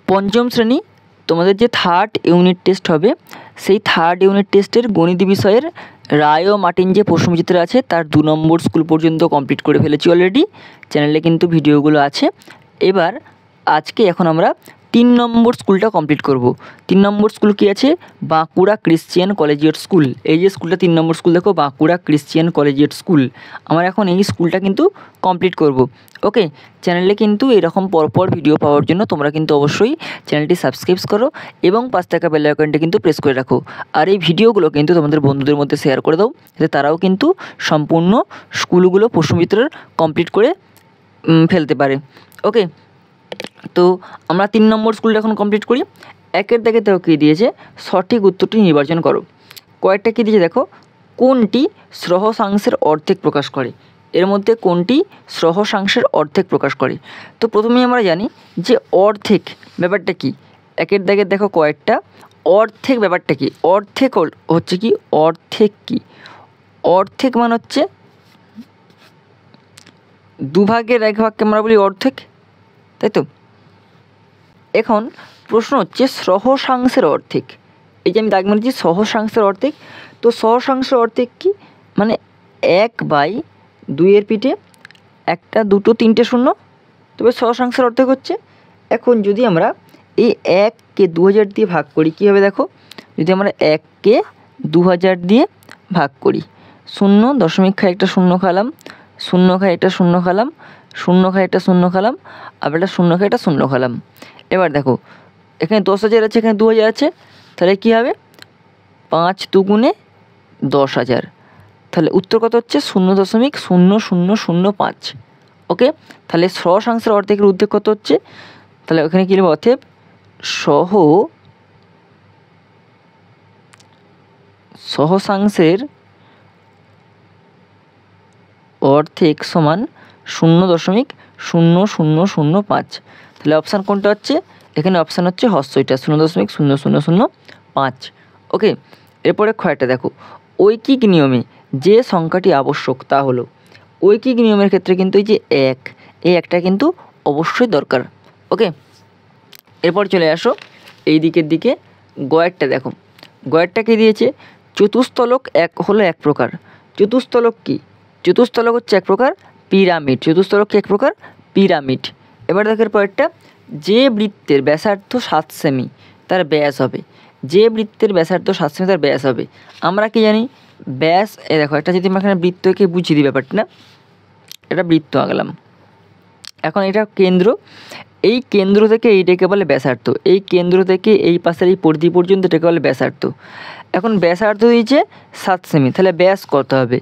পঞ্চম শ্রেণী তোমাদের যে থার্ড ইউনিট টেস্ট হবে, সেই থার্ড ইউনিট টেস্টের গণিত বিষয়ের রায় ও মার্টিন যে প্রশ্নচিত্র আছে তার 2 নম্বর স্কুল পর্যন্ত কমপ্লিট করে ফেলেছি অলরেডি। চ্যানেলে কিন্তু ভিডিওগুলো আছে। এবার এখন আমরা 3 নম্বর স্কুলটা কমপ্লিট করব। 3 নম্বর স্কুল কী আছে? Bankura Christian collegiate school. এই যে স্কুলটা 3 নম্বর স্কুল দেখো, বাঁকুড়া ক্রিশ্চিয়ান কলেজিয়েট স্কুল। আমরা এখন এই স্কুলটা কিন্তু কমপ্লিট করব। ওকে, চ্যানেলে কিন্তু এরকম পরপর ভিডিও পাওয়ার জন্য তোমরা কিন্তু অবশ্যই চ্যানেলটি সাবস্ক্রাইব করো এবং পাশ থাকা বেল আইকনটা কিন্তু প্রেস করে রাখো। আর এই ভিডিওগুলো কিন্তু তোমাদের বন্ধুদের মধ্যে শেয়ার করে দাও, যাতে তারাও কিন্তু সম্পূর্ণ স্কুলগুলো প্রশ্নচিত্রের কমপ্লিট করে ফেলতে পারে। ওকে, তো আমরা 3 নম্বর স্কুলটা এখন কমপ্লিট করি। একের দাগে দেখো কী দিয়েছে, সঠিক উত্তরটি নির্বাচন করো। কয়েকটা কী দিয়েছে দেখো, কোনটি সহস্রাংশের অর্ধেক প্রকাশ করে? এর মধ্যে কোনটি সহস্রাংশের অর্ধেক প্রকাশ করে? তো প্রথমেই আমরা জানি যে অর্ধেক ব্যাপারটা কি। একের দাগে দেখো কয়েকটা অর্ধেক ব্যাপারটা কি। অর্ধেক হচ্ছে কি, অর্ধেক কি? অর্ধেক মানে হচ্ছে দুভাগের এক ভাগকে আমরা বলি অর্ধেক, তাই তো? এখন প্রশ্ন হচ্ছে সহস্রাংশের অর্ধেক। এই যে আমি দাগ মেরেছি সহস্রাংশের অর্ধেক, তো সহস্রাংশের অর্ধেক কি? মানে 1/2 পিঠে 1, 2, 3টে শূন্য, তবে সহস্রাংশের অর্ধেক হচ্ছে। এখন যদি আমরা এই 1কে 2000 দিয়ে ভাগ করি কী হবে দেখো, যদি আমরা 1কে 2000 দিয়ে ভাগ করি, 0 খাই একটা শূন্য খালাম, 0 খাই একটা শূন্য খালাম, 0 খাই একটা শূন্য খালাম, আবার একটা 0 খাই একটা শূন্য খালাম। এবার দেখো এখানে 10,000 আছে, এখানে 2000 আছে, তাহলে কী হবে 5 দুগুণে 10,000। তাহলে উত্তর কত হচ্ছে 0.0005। ওকে, তাহলে সহস্রাংশের অর্ধেকের উদ্যোগ কত হচ্ছে? তাহলে ওখানে কী লিখব, অতএব সহস্রাংশের অর্ধেক সমান 0.0005। তাহলে অপশান কোনটা হচ্ছে? এখানে অপশান হচ্ছে হস্যইটা 0.0005। ওকে, এরপরে ক্ষয়টা দেখো, ঐকিক নিয়মে যে সংখ্যাটি আবশ্যক তা হলো। ঐকিক নিয়মের ক্ষেত্রে কিন্তু এই যে এই একটা কিন্তু অবশ্যই দরকার। ওকে, এরপর চলে আসো এই দিকে গয়েরটা দেখো। গয়েরটা কী দিয়েছে? চতুস্তলক হলো এক প্রকার। চতুস্তলক কি? চতুস্তলক হচ্ছে এক প্রকার পিরামিড। চতুস্তলক কি? এক প্রকার পিরামিড। এবার দেখের পরেরটা, যে বৃত্তের ব্যাসার্ধ 7 সেমি তার ব্যাস হবে। যে বৃত্তের ব্যাসার্ধ 7 সেমি তার ব্যাস হবে। আমরা কি জানি ব্যাস, দেখো একটা যদি আমরা এখানে বৃত্তকে বুঝিয়ে দিই ব্যাপারটা না, এটা বৃত্ত আঁকলাম। এখন এটা কেন্দ্র, এই কেন্দ্র থেকে এইটাকে বলে ব্যাসার্ধ, এই কেন্দ্র থেকে এই পাশের এই পরিধি পর্যন্ত এটাকে বলে ব্যাসার্ধ। এখন ব্যাসার্ধ দিয়েছে 7 সেমি, তাহলে ব্যাস কত হবে?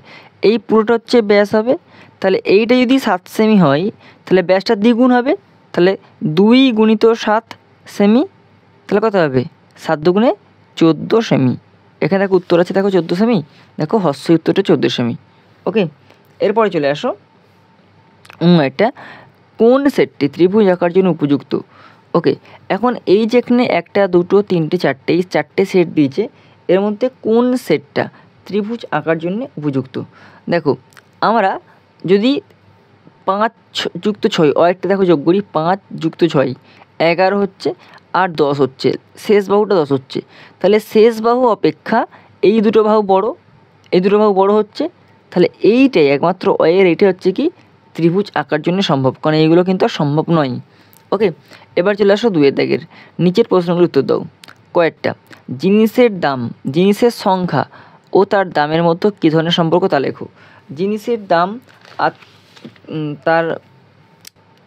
এই পুরোটা হচ্ছে ব্যাস হবে। তাহলে এইটা যদি 7 সেমি হয় তাহলে ব্যাসটা দ্বিগুণ হবে, তাহলে 2 × 7 সেমি, তাহলে কত হবে 7 দুগুণে 14 সেমি। এখানে দেখো উত্তর আছে, দেখো 14 সেমি, দেখো হস্যই উত্তরটা 14 সেমি। ওকে, এরপরে চলে আসো এটা, কোন সেটটি ত্রিভুজ আঁকার জন্য উপযুক্ত? ওকে, এখন এই যেখানে 1, 2, 3, 4 এই 4টে সেট দিয়েছে, এর মধ্যে কোন সেটটা ত্রিভুজ আঁকার জন্য উপযুক্ত? দেখো আমরা যদি 5 + 6 একটা দেখো যোগ করি, 5 + 6 11 হচ্ছে, আর 10 হচ্ছে, শেষ বাহুটা 10 হচ্ছে। তাহলে শেষ বাহু অপেক্ষা এই দুটো বাহু বড়, এই দুটো বাহু বড় হচ্ছে, তাহলে এইটাই একমাত্র এইটা হচ্ছে কি ত্রিভুজ আঁকার জন্য সম্ভব, কারণ এইগুলো কিন্তু আর সম্ভব নয়। ওকে, এবার চলে আসো 2 দাগের নিচের প্রশ্নগুলোর উত্তর দাও। কয়েকটা, জিনিসের দাম, জিনিসের সংখ্যা ও তার দামের মধ্যে কী ধরনের সম্পর্ক তা লেখো। জিনিসের দাম আর তার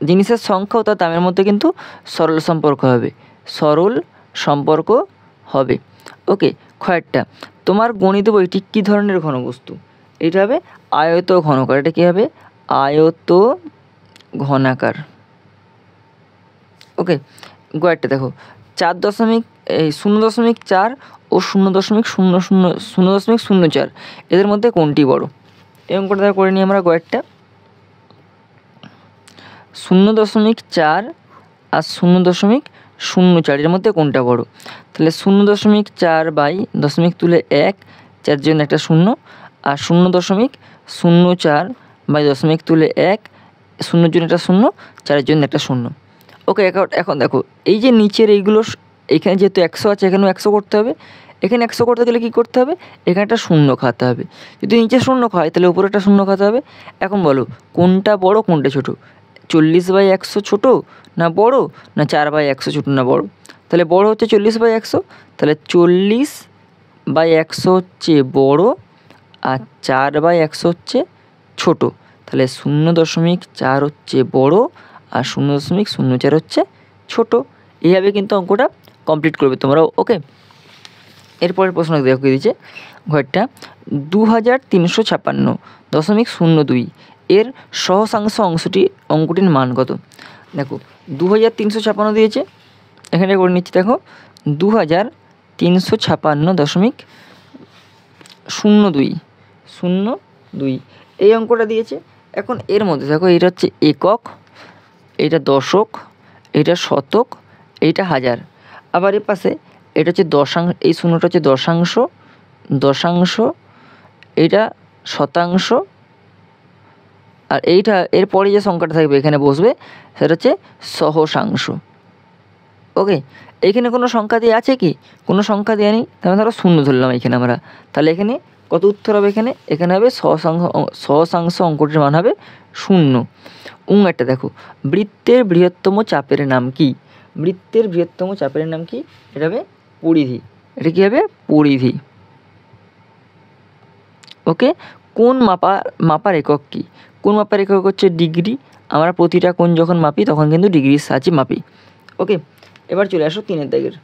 জিনিসের সংখ্যা ও তার দামের মধ্যে কিন্তু সরল সম্পর্ক হবে, সরল সম্পর্ক হবে। ওকে, কয়েকটা, তোমার গণিত বইটি কী ধরনের ঘনবস্তু? এটা হবে আয়ত ঘনকার। এটা কী হবে? আয়ত ঘনাকার। ওকে, গয়েরটা দেখো 0.4 ও 0.004 এদের মধ্যে কোনটি বড়? এরকম করে দেখো করে নিই আমরা গয়েরটা। 0.4 আর 0.04 এর মধ্যে কোনটা বড়? তাহলে 0.4 তুলে 1, 4 জন্য একটা 0, আর 0.04 তুলে 1, 0 জন্য একটা 0, 4 জন্য একটা 0। ওকে, এখন দেখো এই যে নিচের এইগুলো এখানে যেহেতু 100 আছে এখানেও 100 করতে হবে। এখানে 100 করতে গেলে কী করতে হবে, এখানে একটা শূন্য খাতে হবে। যদি নিচে শূন্য খায় তাহলে উপরে একটা শূন্য খাতে হবে। এখন বলো কোনটা বড় কোনটা ছোটো, 40/100 ছোটো না বড়, না 4/100 ছোটো না বড়? তাহলে বড় হচ্ছে 40/100, তাহলে 40/100 হচ্ছে বড় আর 4/100 হচ্ছে ছোটো। তাহলে 0.4 হচ্ছে বড় আর 0.04 হচ্ছে ছোটো। এইভাবে কিন্তু অঙ্কটা কমপ্লিট করবে তোমরা। ওকে, এরপরের প্রশ্ন দেখো কী দিয়েছে ঘরটা, 2356.02 এর সহসাংশ অঙ্কটির মান কত? দেখো 2356 দিয়েছে, এখানে করে নিচ্ছি। দেখো 2356.02 এই অঙ্কটা দিয়েছে। এখন এর মধ্যে দেখো এটা হচ্ছে একক, এটা দশক, এটা শতক, এইটা হাজার। আবার এর পাশে এটা হচ্ছে দশাংশ, এই শূন্যটা হচ্ছে দশাংশ, এটা শতাংশ, আর এইটা এরপরে যে সংখ্যাটা থাকবে এখানে বসবে সেটা হচ্ছে সহসাংশ। ওকে, এইখানে কোনো সংখ্যা দিয়ে আছে কি? কোনো সংখ্যা দেওয়া নেই, তাহলে ধরো শূন্য ধরলাম এখানে আমরা। তাহলে এখানে কত উত্তর হবে? এখানে হবে সহসাংশ অঙ্কটির মান হবে 0। একটা দেখো, বৃত্তের বৃহত্তম চাপের নাম কি? বৃত্তের বৃহত্তম চাপের নাম কি? এটা হবে পরিধি। এটা কী হবে? পরিধি। ওকে, কোন মাপার একক কি? কোন মাপার একক হচ্ছে ডিগ্রি। আমরা প্রতিটা কোণ যখন মাপি তখন কিন্তু ডিগ্রির সাহায্যে মাপি। ওকে, এবার চলে আসো 3 দাগের।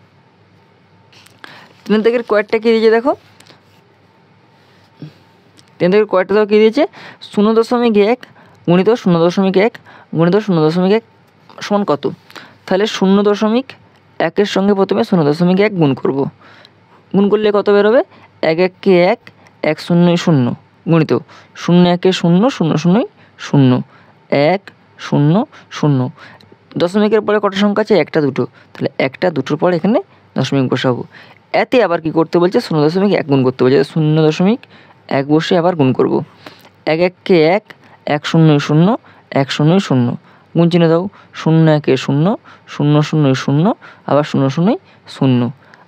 3 দাগের কয়েকটা কী দিয়েছে দেখো, 3 দাগের কয়েকটা দেখো কী দিয়েছে, 0.1 গুণিত 0.1 গুণিত 0.1 সমান কত? তাহলে 0.1 সঙ্গে প্রথমে 0.1 গুণ করব। গুণ করলে কত বেরোবে? 1 1 1 1 0 0 গুণিত 0 1 0 0 0 0 1 0 0। দশমিকের পরে কটা সংখ্যা আছে? একটা দুটো, তাহলে একটা দুটোর পরে এখানে দশমিক বসাবো। এতে আবার কি করতে বলছে? 0.1 গুণ করতে বলছে। 0.1 বসে আবার গুণ করব। 1 1 1 1 0 0 1 0 0 গুণ চিহ্ন দাও। 0 1 0 0 0 0 আবার 0 0 0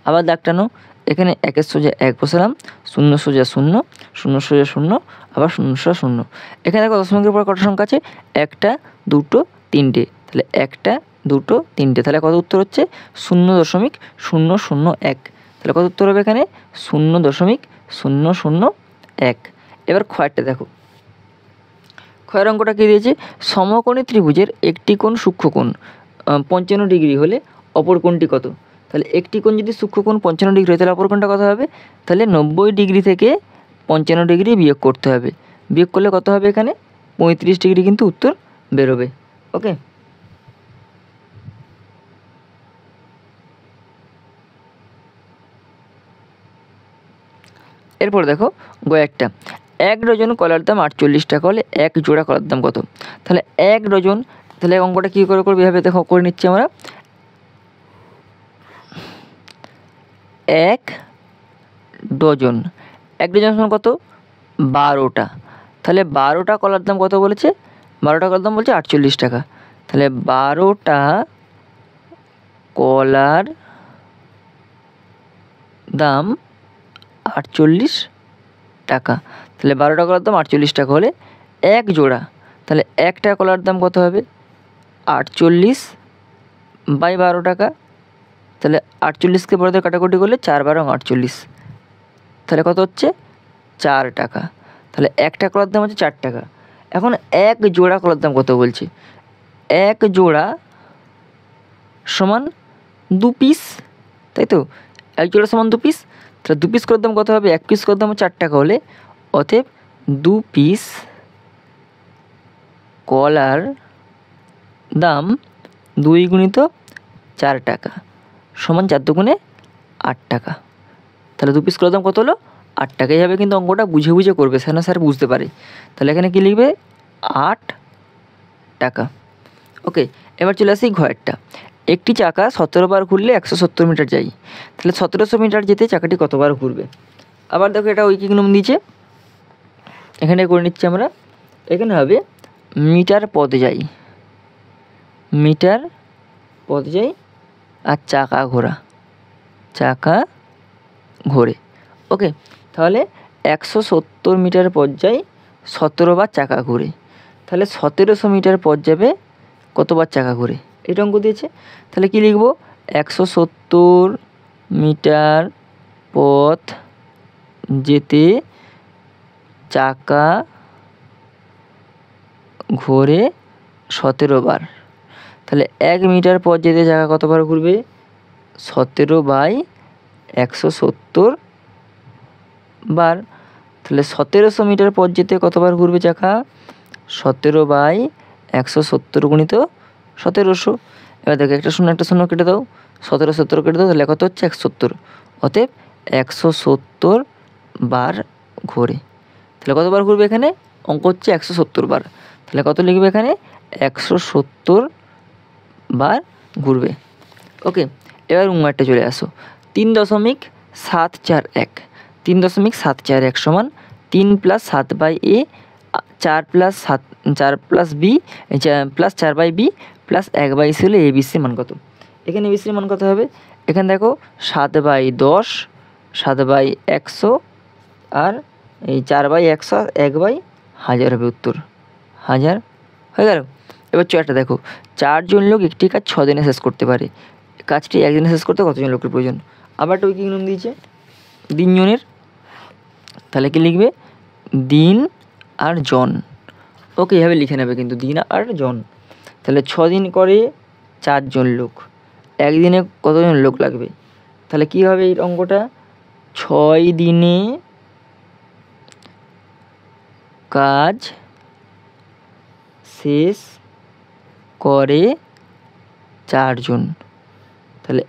আবার দাগ টানো। এখানে 1 সোজা 1 বসালাম, 0 সোজা 0 0 সোজা 0 আবার 0 সোজা 0। এখানে দেখো দশমিকের পর কটা সংখ্যা আছে? একটা দুটো তিনটে, তাহলে একটা দুটো তিনটে, তাহলে কত উত্তর হচ্ছে? 0.001। তাহলে কত উত্তর হবে এখানে? 0.001। এবার ক্ষয়টা দেখো, ক্ষয়ের অঙ্কটা কী দিয়েছে? সমকোণী ত্রিভুজের একটি কোণ সূক্ষ্মকোণ 55 ডিগ্রি হলে অপর কোণটি কত? তাহলে একটি কোণ যদি সূক্ষ্মকোণ 55 ডিগ্রি হয় তাহলে অপর কোণটা কত হবে? তাহলে 90 ডিগ্রি থেকে 55 ডিগ্রি বিয়োগ করতে হবে। বিয়োগ করলে কত হবে? এখানে 35 ডিগ্রি কিন্তু উত্তর বেরোবে। ওকে, এরপর দেখো একটা, 1 ডজন কলার দাম 48 টাকা হলে 1 জোড়া কলার দাম কত? তাহলে 1 ডজন, তাহলে অঙ্কটা কী করে করবে? এভাবে দেখো করে নিচ্ছি আমরা। 1 ডজন, 1 ডজন সমান কত? 12টা। তাহলে 12টা কলার দাম কত বলেছে? 12টা কলার দাম বলছে 48 টাকা। তাহলে 12টা কলার দাম 48 টাকা। তাহলে 12টা কলার দাম 48 টাকা হলে 1 জোড়া, তাহলে একটা কলার দাম কত হবে? 48/12 টাকা। তাহলে 48কে বড় দিয়ে কাটাকুটি করলে 4 12 48, তাহলে কত হচ্ছে? 4 টাকা। তাহলে একটা কলার দাম হচ্ছে 4 টাকা। এখন 1 জোড়া কলার দাম কত বলছে? 1 জোড়া সমান 2 পিস, তাই তো? 1 জোড়া সমান 2 পিস, তাহলে 2 পিস কলার দাম কত হবে? 1 পিস কলার দাম 4 টাকা হলে অতএব 2 পিস কলার দাম 2 গুণিত 4 টাকা সমান 4 দুগুণে 8 টাকা। তাহলে 2 পিস কলার দাম কত হলো? 8 টাকা। এইভাবে কিন্তু অঙ্কটা বুঝে বুঝে করবে, সেখানে স্যার বুঝতে পারে। তাহলে এখানে কী লিখবে? 8 টাকা। ওকে, এবার চলে আসি ঘরেরটা। একটি চাকা 17 বার ঘুরলে 170 মিটার যাই, তাহলে 1700 মিটার যেতে চাকাটি কতবার ঘুরবে? আবার দেখো এটা ঐকিক নিয়ম দিয়েছে, এখানে করে নিচ্ছি আমরা। এখানে হবে মিটার পদে যাই, মিটার পর্যায় আর চাকা ঘোরে। ওকে, তাহলে 170 মিটার পর্যায় 17 বার চাকা ঘোরে। তাহলে 1700 মিটার পর্যায়ে কতবার চাকা ঘোরে এটা অঙ্ক দিয়েছে। তাহলে কি লিখব, 170 মিটার পথ যেতে চাকা ঘোরে 17 বার। তাহলে 1 মিটার পথ যেতে চাকা কতবার ঘুরবে, 17/170 বার। তাহলে 1700 মিটার পথ যেতে কতবার ঘুরবে চাকা, 17/170 গুণিত 1700। এবার দেখো একটা শূন্য কেটে দাও, 17 কেটে দাও, তাহলে কত হচ্ছে 170। অতএব 170 বার ঘোরে। তাহলে কতবার ঘুরবে, এখানে অঙ্ক হচ্ছে 170 বার। তাহলে কত লিখবে এখানে, 170 বার ঘুরবে। ওকে, এবার উঙ্গারটা চলে আসো। 3.741 3.741 সমান 3 + 7/a 4 + b plus 4/b plus 1/c হলে এবিসির মান কত। এখানে এবিসির মান কত হবে, এখানে দেখো 7/10 7/100 আর এই 4/100 1/1000 হবে উত্তর, 1000 হয়ে গেল। এবার চয়টা দেখো, 4 জন লোক একটি কাজ 6 দিনে শেষ করতে পারে। কাজটি একদিনে শেষ করতে কতজন লোকের প্রয়োজন। আবার একটা কি নিয়ম দিয়েছে, দিনজনের। তাহলে কি লিখবে, দিন আর জন। ওকে, এভাবে লিখে নেবে কিন্তু, দিন আর জন। তাহলে 6 দিন করে 4 জন লোক, একদিনে কতজন লোক লাগবে। তাহলে কি হবে এই অঙ্কটা, 6 দিনে কাজ শেষ করে 4 জন। তাহলে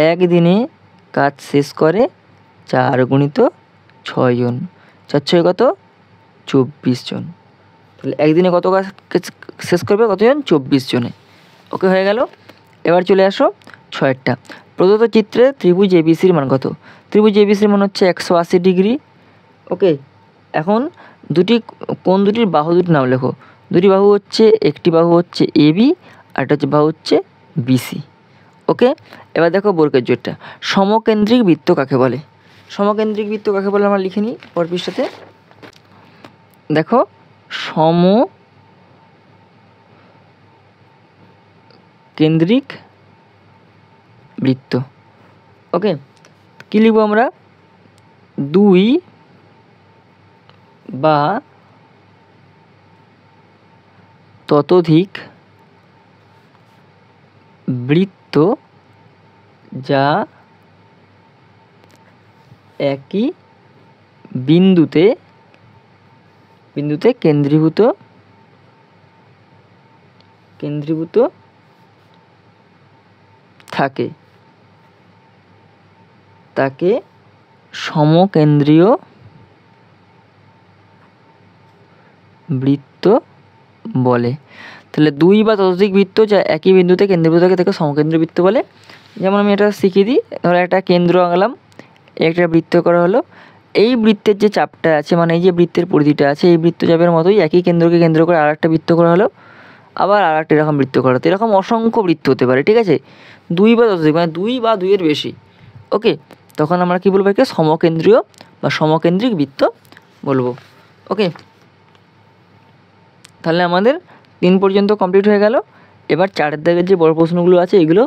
একদিনে কাজ শেষ করে 4 গুণিত 6 জন, 4 6 কত 24 জন। তাহলে একদিনে কত কাজ শেষ করবে, কতজন, 24 জনে। ওকে, হয়ে গেল। এবার চলে আসো 6টা। প্রদত্ত চিত্রে ত্রিভুজ এবিসির মান কত। ত্রিভুজ এবিসির মান হচ্ছে 180 ডিগ্রি। ওকে, এখন কোন দুটির বাহু দুটির নাম লেখো। দুটি বাহু হচ্ছে, একটি বাহু হচ্ছে এবি আর একটা হচ্ছে বাহু হচ্ছে বিসি। ওকে, এবার দেখো বর্গের জোরটা। সমকেন্দ্রিক বৃত্ত কাকে বলে। সমকেন্দ্রিক বৃত্ত কাকে বলে আমরা লিখে নিই পর পৃষ্ঠাতে। দেখো, সমকেন্দ্রিক বৃত্ত। ওকে, কী লিখব আমরা, 2 বা ততোধিক বৃত্ত যা একই বিন্দুতে কেন্দ্রীভূত থাকে তাকে সমকেন্দ্রীয় বৃত্ত বলে। তাহলে 2 বা ততোধিক বৃত্ত যা একই বিন্দুতে কেন্দ্রীভূত থাকে তাকে সমকেন্দ্রীয় বৃত্ত বলে। যেমন আমি এটা শিখিয়ে দিই, ধরো একটা কেন্দ্র আঁকলাম, একটা বৃত্ত করা হলো। এই বৃত্তের যে চাপটা আছে, মানে এই যে বৃত্তের পরিধিটা আছে, এই বৃত্তচাপের মতোই একই কেন্দ্রকে কেন্দ্র করে আরেকটা বৃত্ত করা হলো, আবার আরেকটা এরকম বৃত্ত করা হতো। এরকম অসংখ্য বৃত্ত হতে পারে, ঠিক আছে, 2 বা ততোধিক, মানে 2 বা 2 এর বেশি। ওকে, তখন আমরা কী বলবো, একে সমকেন্দ্রীয় বা সমকেন্দ্রিক বৃত্ত বলবো। ওকে, তাহলে আমাদের 3 পর্যন্ত কমপ্লিট হয়ে গেল। এবার 4 দাগের যে বড় প্রশ্নগুলো আছে এগুলো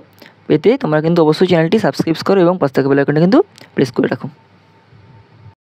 পেতে তোমরা কিন্তু অবশ্যই চ্যানেলটি সাবস্ক্রাইব করো এবং পাশে থাকা বেল আইকনটা কিন্তু প্রেস করে রাখো।